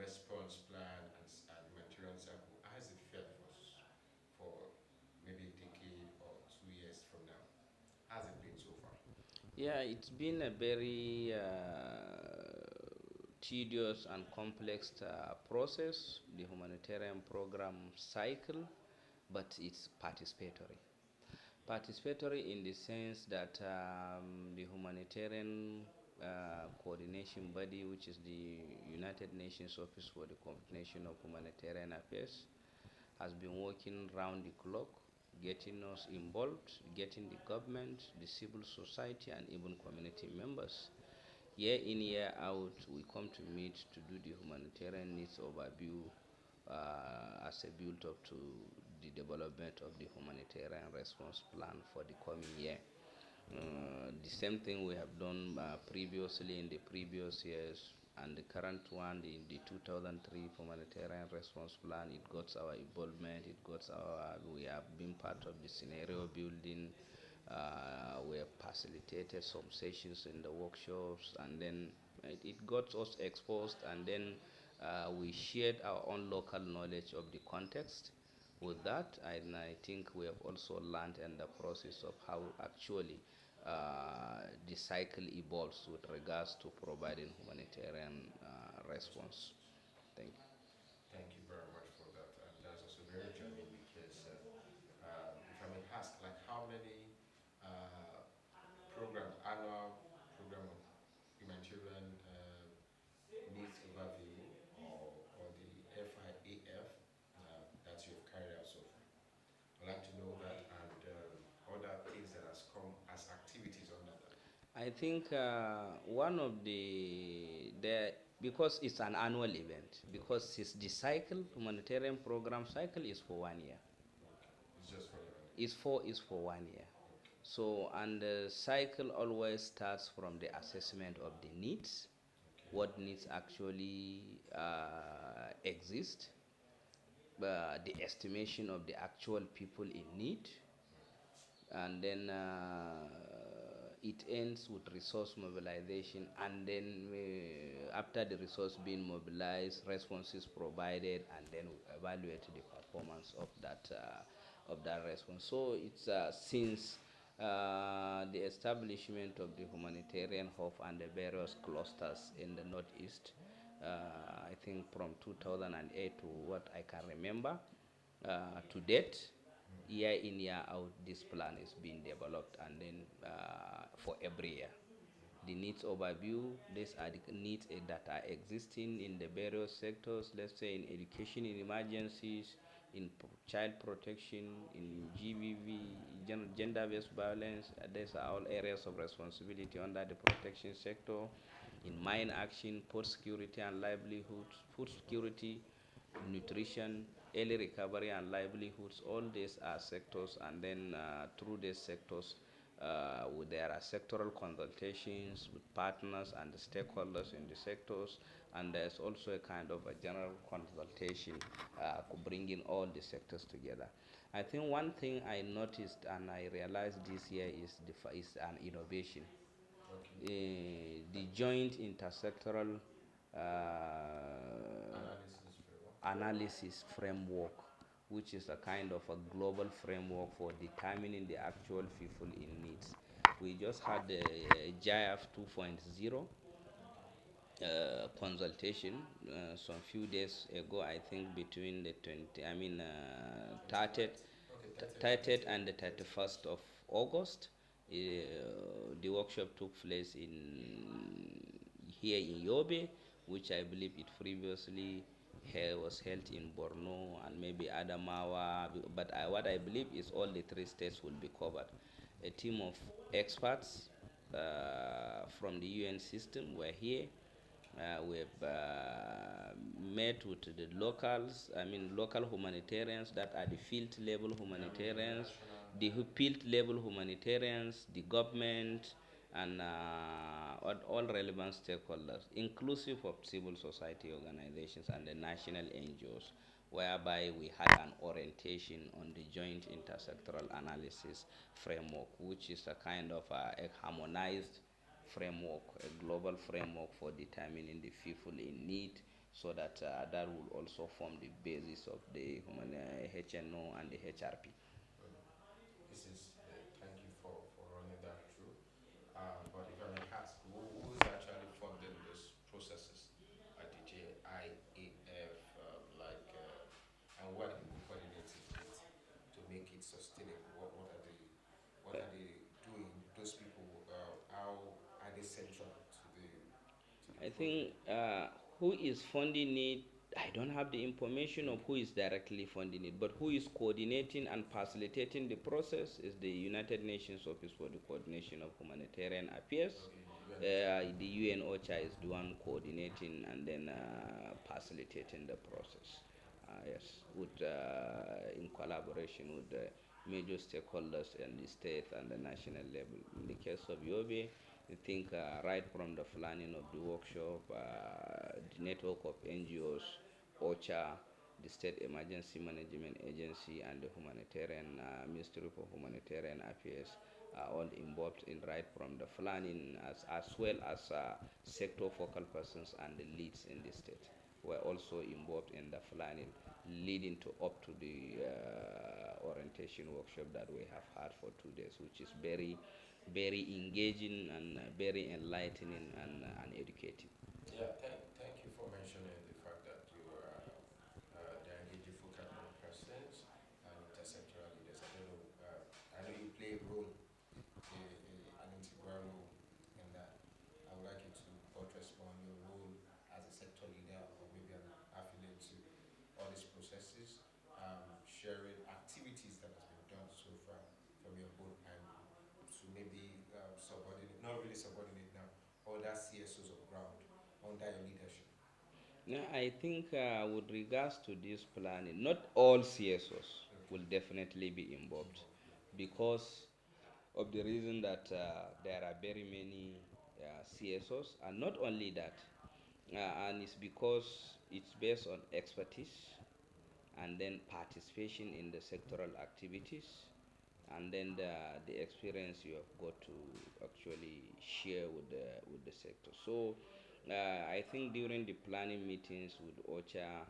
response plan and humanitarian cycle, how has it felt for maybe a decade or 2 years from now? How's it been so far? Yeah, it's been a very tedious and complex process, the humanitarian program cycle, but it's participatory. Participatory in the sense that the humanitarian coordination body, which is the United Nations Office for the Coordination of Humanitarian Affairs, has been working round the clock, getting us involved, getting the government, the civil society, and even community members. Year in, year out, we come to meet to do the humanitarian needs overview as a build up to the development of the humanitarian response plan for the coming year. The same thing we have done previously in the previous years, and the current one in the 2003 humanitarian response plan. It got our involvement. It got our. We have been part of the scenario building. We have facilitated some sessions in the workshops, and then it got us exposed, and then we shared our own local knowledge of the context. With that, I think we have also learned in the process of how actually the cycle evolves with regards to providing humanitarian response. Thank you. Thank you very much for that. And that's also very germane because, if I may ask, like how many uh, programs, annual program on humanitarian needs overview or the FIAF that you've carried out so far? I'd like to know that and other things that has come as activities under that. I think one of the because it's an annual event, Okay, because it's the cycle humanitarian program cycle is for 1 year. okay. It's just for 1 year. Is for 1 year. Okay, So, and the cycle always starts from the assessment of the needs, okay, what needs actually exist, the estimation of the actual people in need, and then it ends with resource mobilization, and then after the resource being mobilized, responses provided, and then we evaluate the performance of that response. So it's since the establishment of the humanitarian hub and the various clusters in the northeast, I think from 2008 to what I can remember, to date, year in, year out, this plan is being developed, and then for every year. The needs overview, these are the needs that are existing in the various sectors, let's say in education, in emergencies, in child protection, in GBV, gender-based violence. These are all areas of responsibility under the protection sector. In mine action, port security and livelihoods, food security, nutrition, early recovery and livelihoods, all these are sectors, and then through these sectors, there are sectoral consultations with partners and the stakeholders in the sectors, and there's also a kind of a general consultation bringing all the sectors together. I think one thing I noticed and I realized this year is an innovation, okay. the joint intersectoral Analysis framework. analysis framework, which is a kind of a global framework for determining the actual people in needs. We just had the GIF 2.0 consultation some few days ago, I think between the 20, I mean, 30th, 29th. Okay, 30th and and the 30th. 31st of August. The workshop took place in here in Yobe, which I believe it previously was held in Borno and maybe Adamawa. But what I believe is all the three states will be covered. A team of experts from the UN system were here. We've met with the locals, I mean local humanitarians that are the field level Yeah, I mean the humanitarians, national. the field level humanitarians, the government, and all relevant stakeholders, inclusive of civil society organizations and the national NGOs, whereby we had an orientation on the joint intersectoral analysis framework, which is a kind of a harmonized framework, a global framework for determining the people in need, so that that will also form the basis of the HNO and the HRP. This is thank you for running that through. But if I may ask, who is actually funding these processes at the JIAF, and what are the people coordinating it to make it sustainable? What are they doing? Those people, how are they central to the I think project? who is funding it, I don't have the information of who is directly funding it, but who is coordinating and facilitating the process is the United Nations Office for the Coordination of Humanitarian Affairs. Okay, UNOCHA. The UN OCHA is the one coordinating and then facilitating the process. Yes, with in collaboration with the major stakeholders in the state and the national level. In the case of Yobe, I think right from the planning of the workshop, the network of NGOs, OCHA, the State Emergency Management Agency, and the Humanitarian Ministry for Humanitarian Affairs are all involved in right from the planning as well as sector focal persons and the leads in the state were also involved in the planning, leading to up to the orientation workshop that we have had for 2 days, which is very, very engaging and very enlightening and educative. Yeah, thank you for mentioning the fact that you are they're engaging focal point persons and intersectoral leaders. I don't know. I know you play a role, an integral role in that. I would like you to buttress on your role as a sector leader or maybe an affiliate to all these processes, sharing activities that has been done so far from your own angle to maybe subordinate, not really subordinate now, other CSOs of ground under your leadership. Now, I think with regards to this planning, not all CSOs Okay, will definitely be involved involved, yeah. because of the reason that there are very many CSOs, and not only that, and it's because it's based on expertise and then participation in the sectoral activities and then the experience you have got to actually share with the sector. So I think during the planning meetings with OCHA,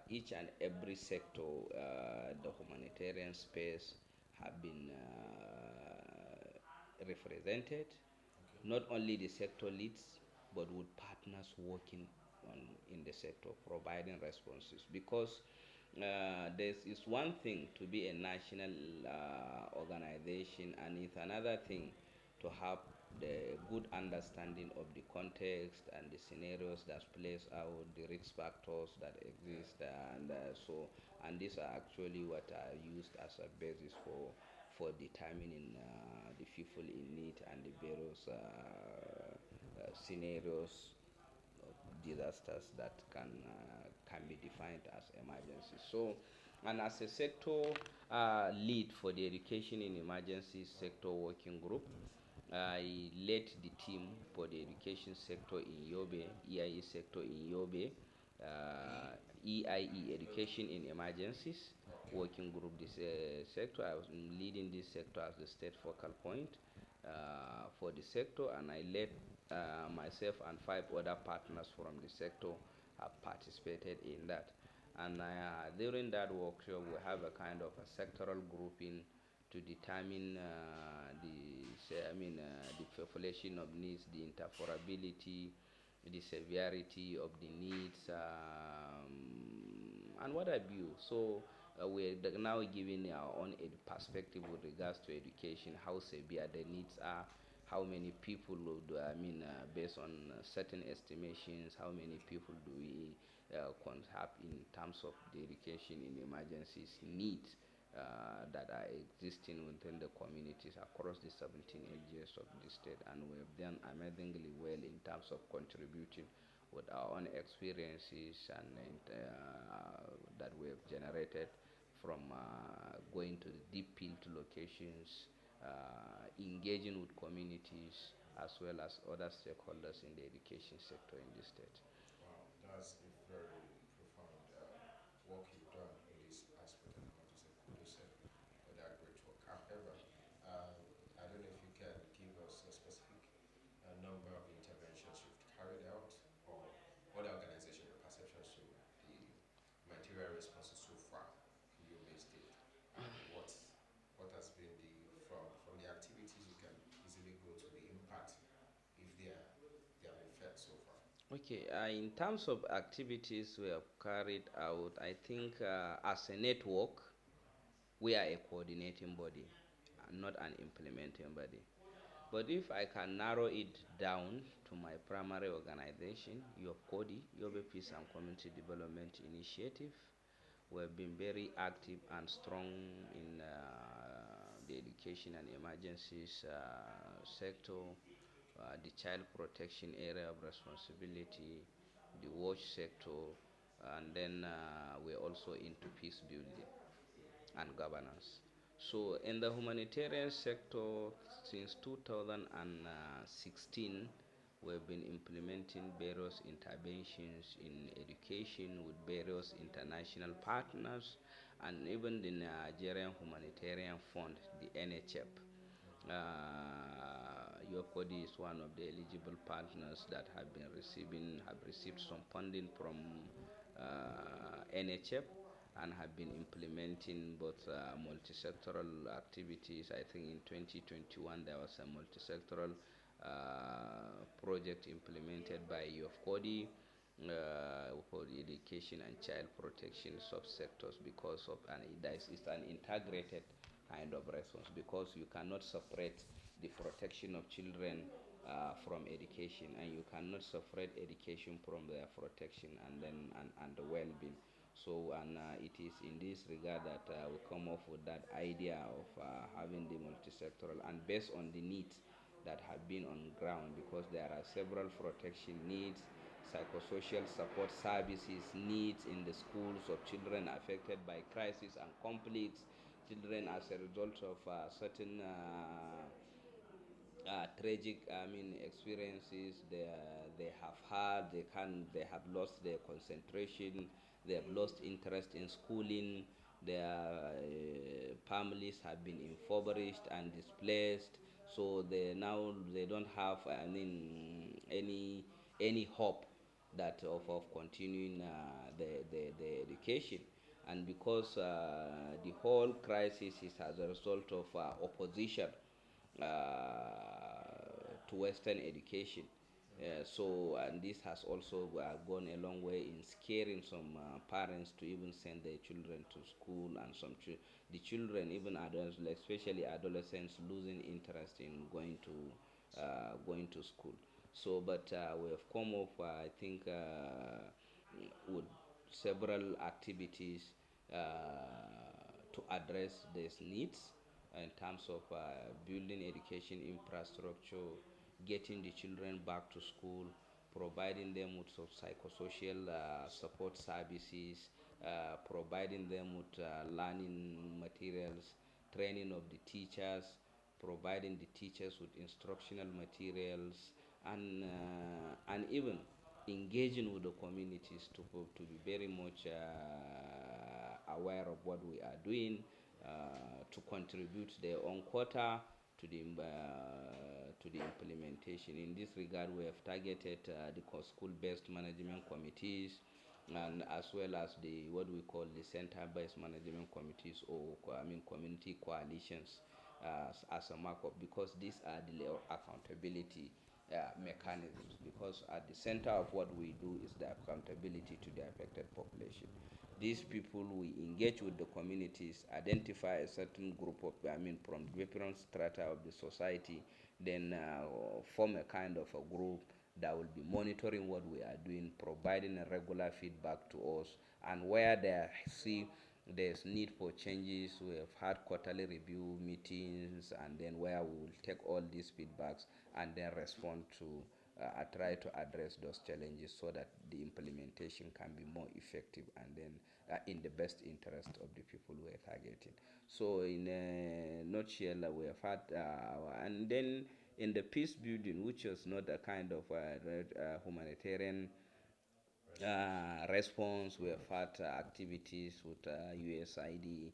each and every sector, the humanitarian space have been represented, Okay. not only the sector leads, but with partners working on in the sector, providing responses. Because there is one thing to be a national organization, and it's another thing to have the good understanding of the context and the scenarios that plays out, the risk factors that Yeah. exist, and these are actually what are used as a basis for determining the people in need and the various scenarios of disasters that can be defined as emergencies. So, and as a sector lead for the education in emergency sector working group, I led the team for the education sector in Yobe, EIE sector in Yobe, EIE education in emergencies Okay. working group. This sector, I was leading this sector as the state focal point for the sector, and I led myself and five other partners from the sector have participated in that. And during that workshop, we have a kind of a sectoral grouping to determine the population of needs, the interoperability, the severity of the needs, and what have you. So we're now giving our own perspective with regards to education, how severe the needs are, how many people would, based on certain estimations, how many people do we have in terms of the education in emergencies needs that are existing within the communities across the 17 LGS of the state, and we have done amazingly well in terms of contributing with our own experiences and that we have generated from going to the deep field locations, engaging with communities as well as other stakeholders in the education sector in the state. Wow, that's a very profound work you've done in this aspect, and I want to say kudos for that great work. However, I don't know if you can give us a specific number of interventions you've carried out, or what organization, your perception Okay, in terms of activities we have carried out, I think as a network, we are a coordinating body, not an implementing body. But if I can narrow it down to my primary organization, Yobe Peace and Community Development Initiative, we have been very active and strong in the education and emergencies sector, the child protection area of responsibility, the watch sector, and then we're also into peace building and governance. So, in the humanitarian sector, since 2016, we've been implementing various interventions in education with various international partners and even the Nigerian Humanitarian Fund, the NHF. Yokodi is one of the eligible partners that have received some funding from NHF and have been implementing both multi-sectoral activities. I think in 2021 there was a multi-sectoral project implemented by Yokodi for the education and child protection subsectors because of and it's an integrated kind of response because you cannot separate the protection of children from education, and you cannot separate education from their protection and the well-being. So, and it is in this regard that we come up with that idea of having the multi-sectoral and based on the needs that have been on ground, because there are several protection needs, psychosocial support services needs in the schools of children affected by crisis and conflicts, children as a result of certain tragic, experiences they have had. They have lost their concentration. They have lost interest in schooling. Their families have been impoverished and displaced. So they don't have any hope that of continuing the education. And because the whole crisis is as a result of opposition to Western education. And this has also gone a long way in scaring some parents to even send their children to school, and the children, even adults, like especially adolescents, losing interest in going to school. So, but we have come up, I think, with several activities to address these needs in terms of building education infrastructure, getting the children back to school, providing them with some psychosocial support services, providing them with learning materials, training of the teachers, providing the teachers with instructional materials, and even engaging with the communities to be very much aware of what we are doing, to contribute their own quota to the implementation. In this regard, we have targeted the school-based management committees, and as well as the what we call the center-based management committees, or community coalitions, as a markup, because these are the accountability mechanisms, because at the center of what we do is the accountability to the affected population. These people, we engage with the communities, identify a certain group of, from different strata of the society, then form a kind of a group that will be monitoring what we are doing, providing a regular feedback to us, and where they see there's need for changes, we have had quarterly review meetings, and then where we will take all these feedbacks and then respond to try to address those challenges so that the implementation can be more effective and then in the best interest of the people we are targeting. So, in a nutshell, we have had, and then in the peace building, which was not a kind of humanitarian response, we have had activities with USID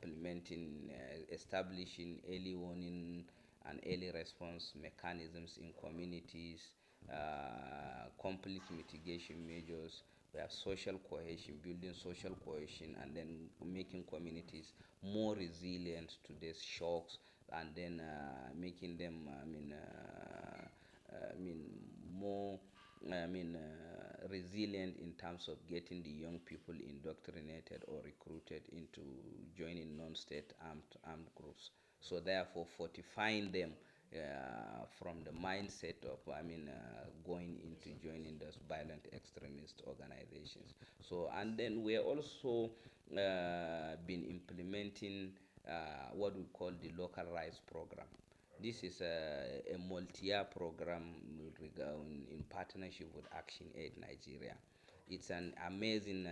implementing, establishing early warning and early response mechanisms in communities, conflict mitigation measures. We have social cohesion, building social cohesion, and then making communities more resilient to these shocks, and then making them, more resilient in terms of getting the young people indoctrinated or recruited into joining non-state armed groups. So therefore, fortifying them from the mindset of, going into joining those violent extremist organizations. So, and then we're also been implementing what we call the local rights program. This is a multi-year program in partnership with Action Aid Nigeria. It's an amazing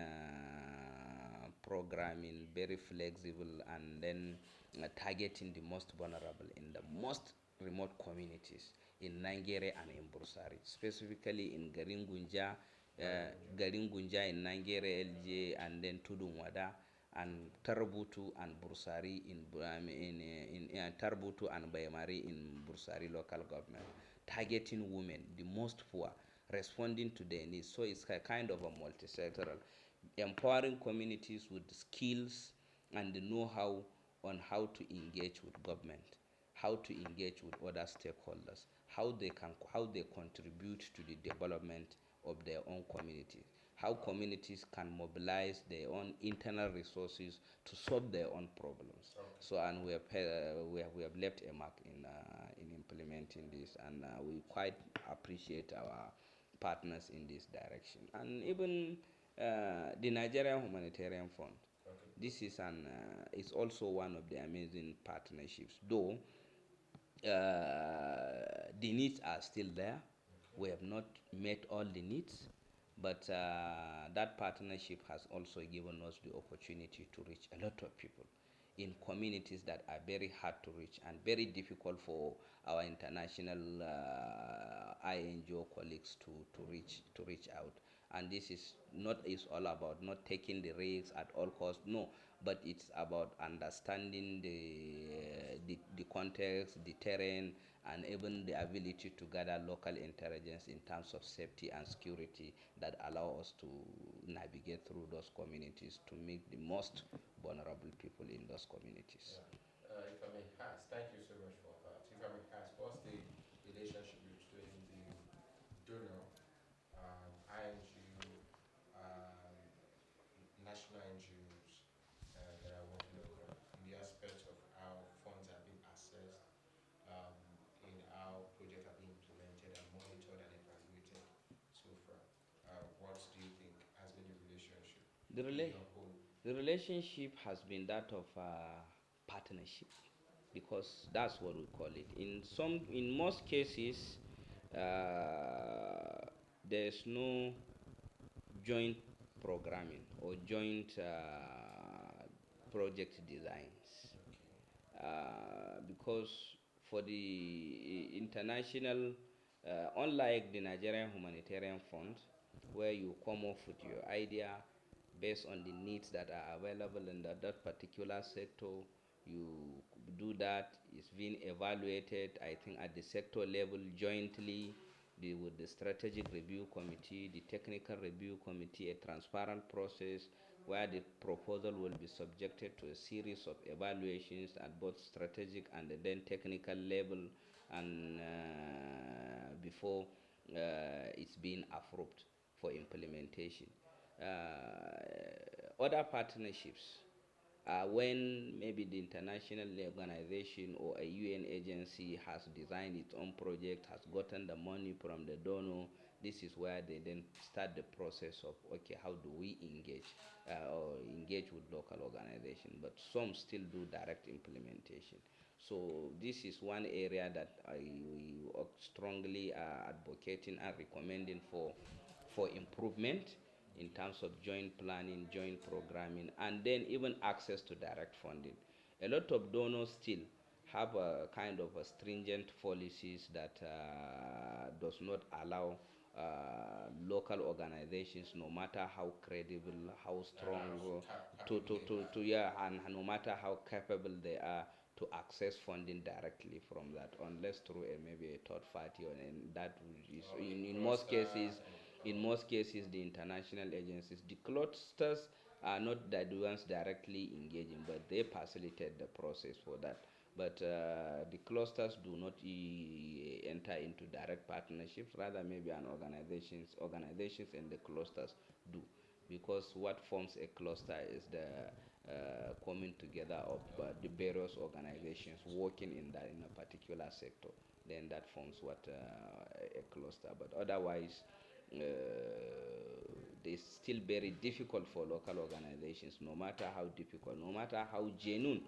programming, very flexible, and then targeting the most vulnerable in the most remote communities in Nigeria and in Bursari, specifically in Garingunja in Nigeria, LJ, and then Tudunwada, and Tarbutu and Bursari in Tarbutu and Bayamari in Bursari local government, targeting women, the most poor, responding to their needs. So it's a kind of a multi-sectoral, empowering communities with skills and the know-how on how to engage with government, how to engage with other stakeholders, how they contribute to the development of their own community, how communities can mobilize their own internal resources to solve their own problems. Okay. So, and we have left a mark in implementing this, and we quite appreciate our partners in this direction, and even the Nigerian Humanitarian Fund. Okay. This is also one of the amazing partnerships, though the needs are still there. We have not met all the needs, but that partnership has also given us the opportunity to reach a lot of people in communities that are very hard to reach and very difficult for our international INGO colleagues to reach out. And this is all about not taking the risks at all costs, no, but it's about understanding the context, the terrain, and even the ability to gather local intelligence in terms of safety and security that allow us to navigate through those communities to meet the most vulnerable people in those communities. Yeah. If I may ask, thank you so much for that. If I may ask, what's the relationship between the donor, INGO, um, national NGOs that are working on ground in the aspect of how funds are being assessed, um, in how projects are being implemented and monitored and evaluated so far? What do you think has been the relationship The, in rela- your own? the relationship has been that of partnership, because that's what we call it. In most cases, there's no joint programming or joint project designs, Okay. because for the international, unlike the Nigerian Humanitarian Fund, where you come up with your idea based on the needs that are available in that particular sector, you do that, it's being evaluated, I think, at the sector level jointly with the strategic review committee, the technical review committee, a transparent process where the proposal will be subjected to a series of evaluations at both strategic and then technical level, and before it's being approved for implementation. Other partnerships when maybe the international organization or a UN agency has designed its own project, has gotten the money from the donor. This is where they then start the process of, okay, how do we or engage with local organization? But some still do direct implementation. So this is one area that we are strongly advocating and recommending for improvement in terms of joint planning, joint programming, and then even access to direct funding. A lot of donors still have a kind of a stringent policies that does not allow local organizations, no matter how credible, how And strong, capable they are. yeah, and no matter how capable they are to access funding directly from that, unless through maybe a third party, and that is Or a in most cases, cluster and the international agencies, the clusters are not the ones directly engaging, but they facilitate the process for that. But the clusters do not enter into direct partnerships. Rather, maybe an organizations and the clusters do, because what forms a cluster is the coming together of the various organizations working in a particular sector. Then that forms what a cluster. But otherwise, uh, it's still very difficult for local organizations, no matter how difficult, no matter how genuine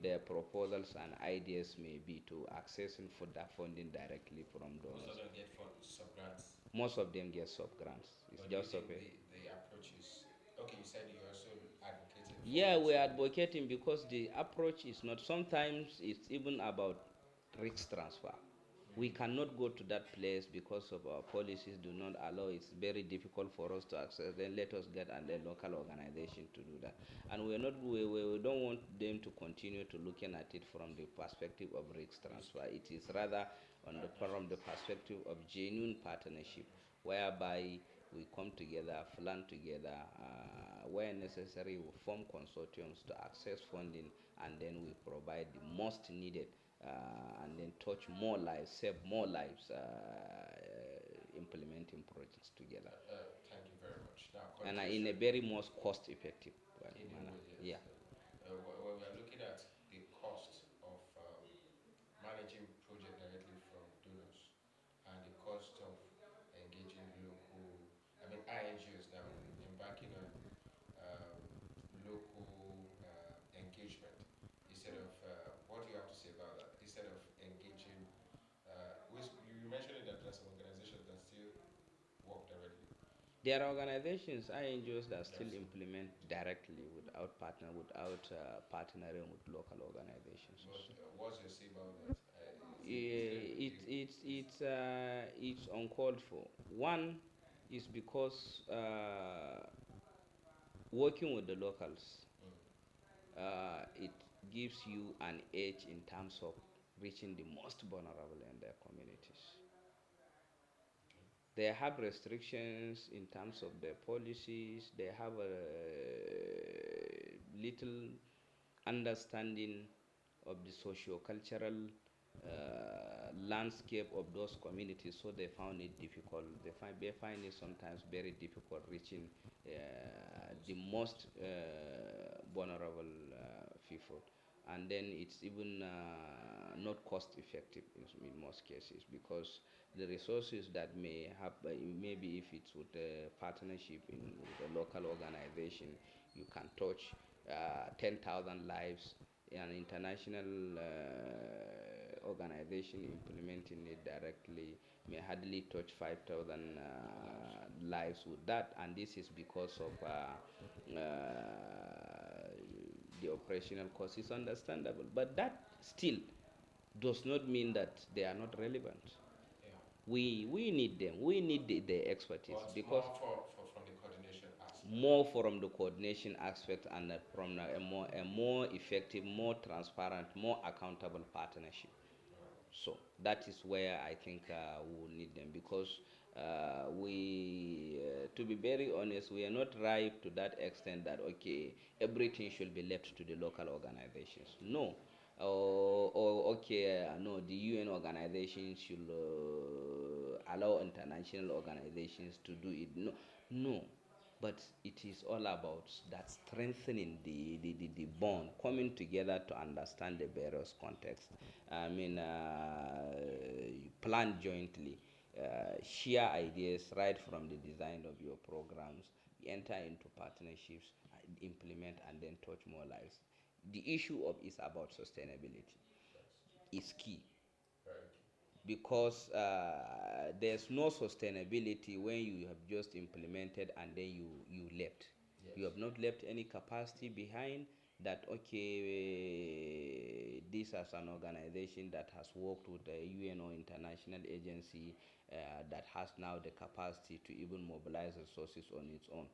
their proposals and ideas may be, to accessing for that funding directly from Most of donors. them get sub grants. Most of them get sub grants. It's But do you just think okay. the approach is okay? You said you're also advocating for Yeah, it. we're advocating because the approach is not, sometimes it's even about risk transfer. We cannot go to that place because of our policies do not allow. It's very difficult for us to access. Then let us get a local organization to do that. And we're not, we don't want them to continue to looking at it from the perspective of risk Risk transfer. It is rather on the, from partnerships. the perspective of genuine partnership, whereby we come together, plan together, where necessary, we form consortiums to access funding, and then we provide the most needed, and then touch more lives, save more lives, implementing projects together, Thank you very much. Now, and in a continuation very most cost-effective in a manner. way, yes. Yeah. When we are looking at the cost of managing project directly from donors and the cost of engaging local, I mean INGOs now embarking on um, local engagement instead of what do you have to say about that? Instead of engaging, you mentioned that there are some organizations that still work directly. There are organizations, INGOs, that still That's implement directly without without partnering with local organizations. but what's your say about that? Is there It's uncalled for. One is because working with the locals, it gives you an edge in terms of reaching the most vulnerable in their communities. They have restrictions in terms of their policies. They have a little understanding of the socio-cultural landscape of those communities, so they found it difficult. They find it sometimes very difficult reaching the most vulnerable people, and then it's even not cost effective in most cases, because the resources that may have, maybe if it's with a partnership with a local organization, you can touch 10,000 lives. An international organization implementing it directly may hardly touch 5,000 lives? lives with that, and this is because of the operational cost is understandable, but that still does not mean that they are not relevant. Yeah. We need them. We need the expertise, But because more from the coordination aspect. more from the coordination aspect, and from a more effective, more transparent, more accountable partnership. So that is where I think we will need them, because to be very honest, we are not ripe to that extent that okay, everything should be left to the local organizations. No, or okay, no, the UN organizations should allow international organizations to do it. No, no, but it is all about that strengthening the bond, coming together to understand the various contexts. I mean, plan jointly, share ideas right from the design of your programs, enter into partnerships, implement, and then touch more lives. The issue of is about sustainability Yes. is key, Very key. because there's no sustainability when you have just implemented and then you left. You Yes. have not left any capacity behind, that okay, this as an organization that has worked with a UN or international agency, that has now the capacity to even mobilize resources on its own,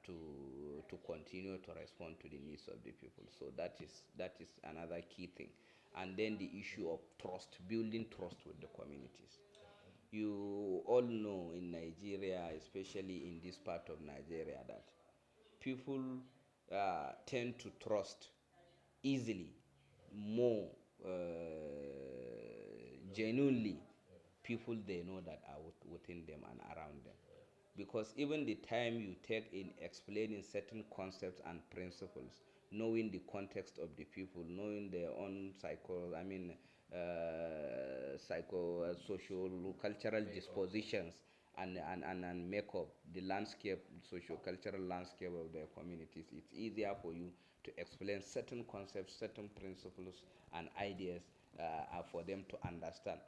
to continue to respond to the needs of the people. So that is another key thing. And then the issue of trust, building trust with the communities. You all know in Nigeria, especially in this part of Nigeria, that people tend to trust easily more genuinely Yeah. people they know that are within them and around them. Because even the time you take in explaining certain concepts and principles, knowing the context of the people, knowing their own social cultural Makeup. dispositions, and make up the landscape, socio cultural landscape of their communities, it's easier for you to explain certain concepts, certain principles and ideas for them to understand.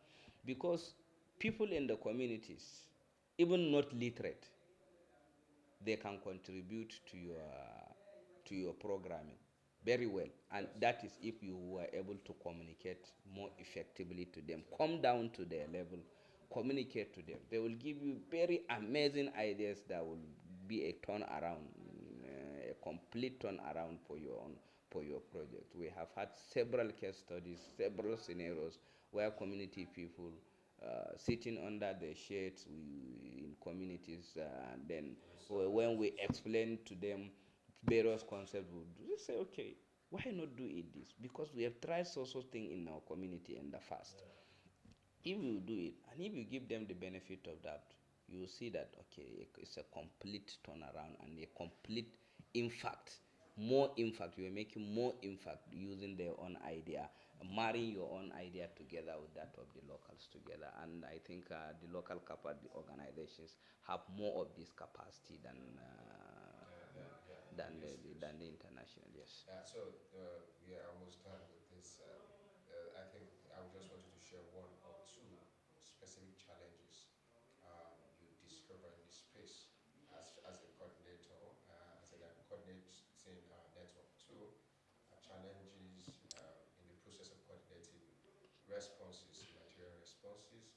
Because people in the communities, even not literate, they can contribute to your programming very well. And Yes. that is if you were able to communicate more effectively to them, come down to their level, communicate to them. They will give you very amazing ideas that will be a turnaround, a complete turnaround for your project. We have had several case studies, several scenarios where community people sitting under the shades in communities, and then Resolve their when we issues. explain to them various concepts, we say, okay, why not do it this? Because we have tried so thing in our community in the past. Yeah. If you do it and if you give them the benefit of that, you will see that okay, it's a complete turnaround and a complete impact. More impact, you are making more impact using their own idea, marrying your own idea together with that of the locals together. And I think the local the organizations have more of this capacity Yeah. In this case. than the international. Yes. So we are almost done with this. I think I would just wanted to share one or two specific challenges you discover in this space as a coordinator, as a coordinating network. Two challenges in the process of coordinating responses, material responses,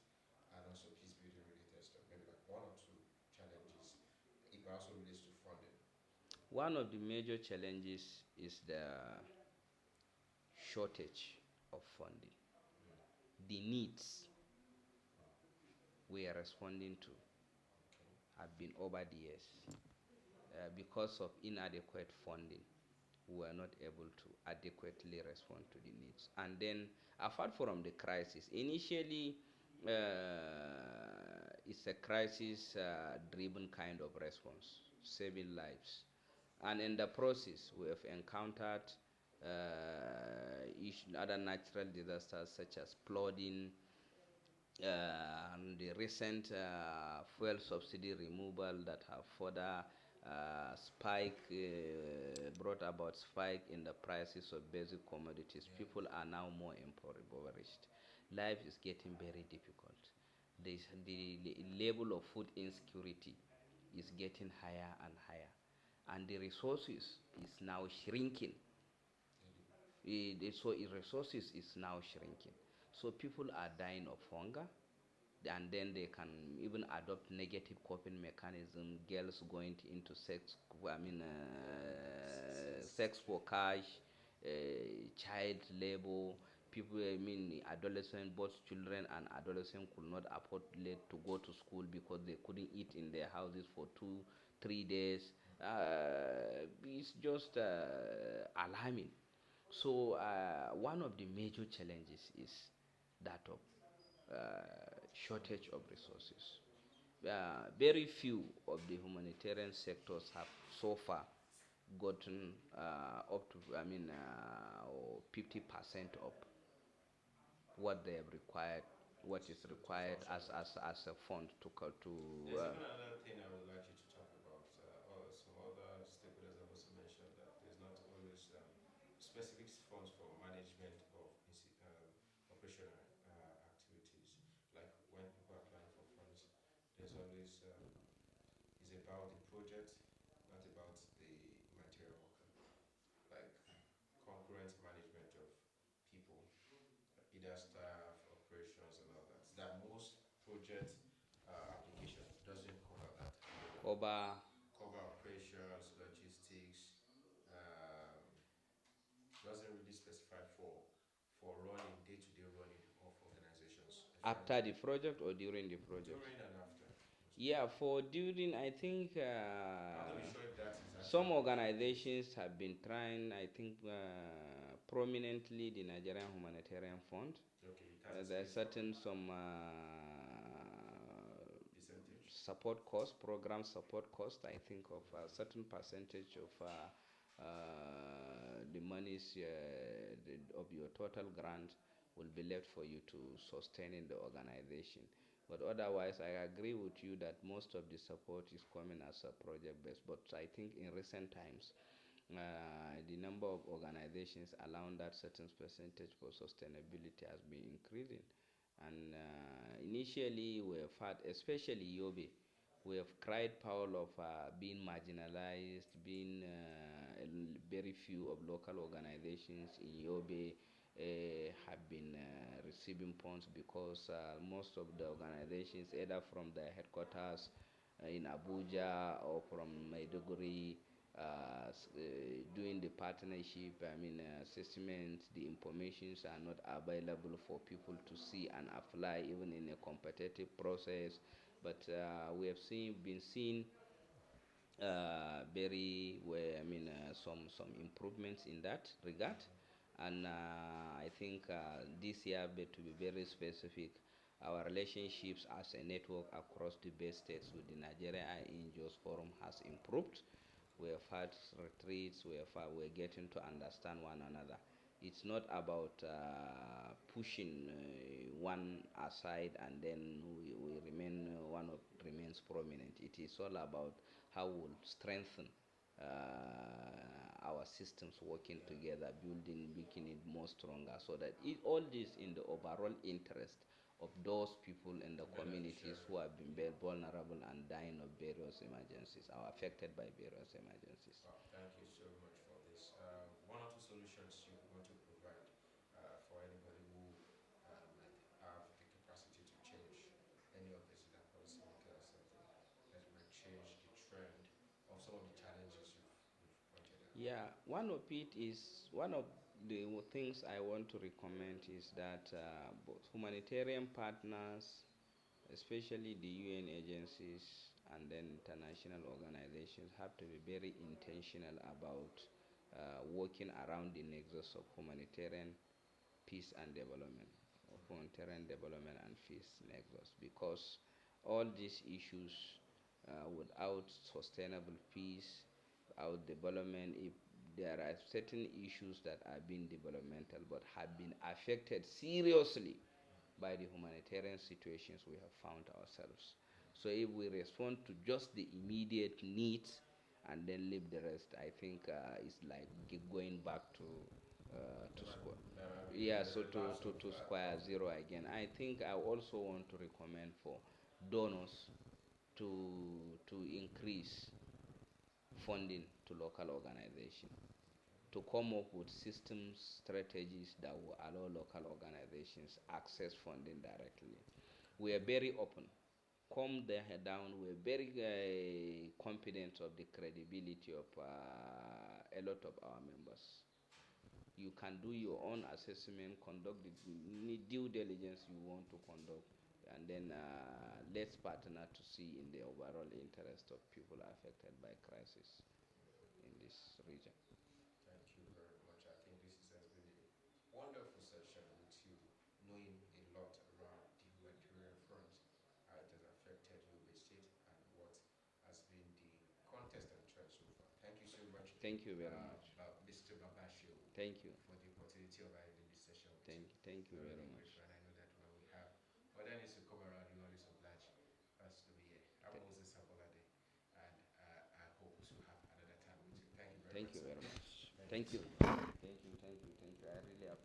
and also peace building related stuff. Maybe like one or two challenges. It also relates to funding. One of the major challenges is the shortage of funding. Mm, The needs we are responding to okay. have been over the years. Because of inadequate funding, we are not able to adequately respond to the needs. And then, apart from the crisis, initially it's a crisis driven kind of response, saving lives. And in the process, we have encountered other natural disasters such as flooding, and the recent fuel subsidy removal that have further brought about spike in the prices of basic commodities. Yeah. People are now more impoverished. Life is getting very difficult. The level of food insecurity is getting higher and higher, and the resources is now shrinking. Really. Resources is now shrinking. So people are dying of hunger, and then they can even adopt negative coping mechanism. Girls going into sex for cash, child labor. People, adolescent, both children and adolescent could not afford to go to school because they couldn't eat in their houses for 2 3 days. It's just alarming. So one of the major challenges is that of shortage of resources. Very few of the humanitarian sectors have so far gotten up to 50% of what they have required, what is To required function well. as a fund to There's even another thing I would like you to talk about. Or some other stakeholders have also mentioned that there's not always specific funds for management of operational activities. Like when people are applying for funds, there's always is about the project, not about the material worker. Like concurrent management of people, either staff, operations, and all that. That most project application doesn't cover that. cover. Cover operations, logistics, um, doesn't really specify for running day-to-day running of organizations After the efficiently project or during the project? during and after mostly. Yeah, for during, I think I'm not really sure if that is some actually the case. organizations have been trying, I think, prominently the Nigerian Humanitarian Fund. Okay, it has a There are space for certain some percentage. support cost, program support cost. I think of a certain percentage of the monies of your total grant will be left for you to sustain in the organization. But otherwise, I agree with you that most of the support is coming as a project based. But I think in recent times, the number of organizations allowing that certain percentage for sustainability has been increasing. And initially, we have had, especially Yobe, we have cried foul of being marginalized, being very few of local organizations in Yobe have been receiving funds because most of the organizations, either from the headquarters in Abuja or from Maiduguri, doing the partnership, I mean, assessment, the informations are not available for people to see and apply even in a competitive process. But we have been seeing very well, I mean, some improvements in that regard. And I think this year, but to be very specific, our relationships as a network across the best states with the Nigeria NGOs Forum has improved. We have had retreats. We're getting to understand one another. It's not about pushing one aside and then we remain one of remains prominent. It is all about how we'll strengthen our systems working together, building, making it more stronger, so that all this in the overall interest of those people in the communities who have been very vulnerable and dying of various emergencies, or affected by various emergencies. Wow, thank you so much for this. One or two solutions you want to provide for anybody who might have the capacity to change any of this in a policymaker or something that might change the trend of some of the challenges you've pointed out. Yeah, one of it is one of the things I want to recommend is that both humanitarian partners, especially the UN agencies and then international organizations, have to be very intentional about working around the nexus of humanitarian peace and development, of humanitarian development and peace nexus, because all these issues, without sustainable peace, without development, if there are certain issues that are being developmental but have been affected seriously by the humanitarian situations we have found ourselves. So if we respond to just the immediate needs and then leave the rest, I think it's like going back to square. Yeah, There's so a loss of to square funding. zero again. I think I also want to recommend for donors to increase funding to local organizations, to come up with systems, strategies that will allow local organizations access funding directly. We are very open. Come the head down, we're very confident of the credibility of a lot of our members. You can do your own assessment, conduct the due diligence you want to conduct, and then let's partner to see in the overall interest of people affected by crisis in this region. Thank you very much. I think has been a wonderful session with you, knowing a lot around the humanitarian front, how it has affected Yobe State, and what has been the context and trend so far. Thank you so much, Thank you very much. Mr. Baba Shehu, Thank you. for the opportunity of having this session with you. Thank you Very, very very much. grateful, and I know that when we have other needs to come around, you always oblige us to be here. I'm Moses Sabolade, and I hope to have another time with you. Thank you very Thank much, you sir. very much. Thank you Thank you. so much. Thank you. I really appreciate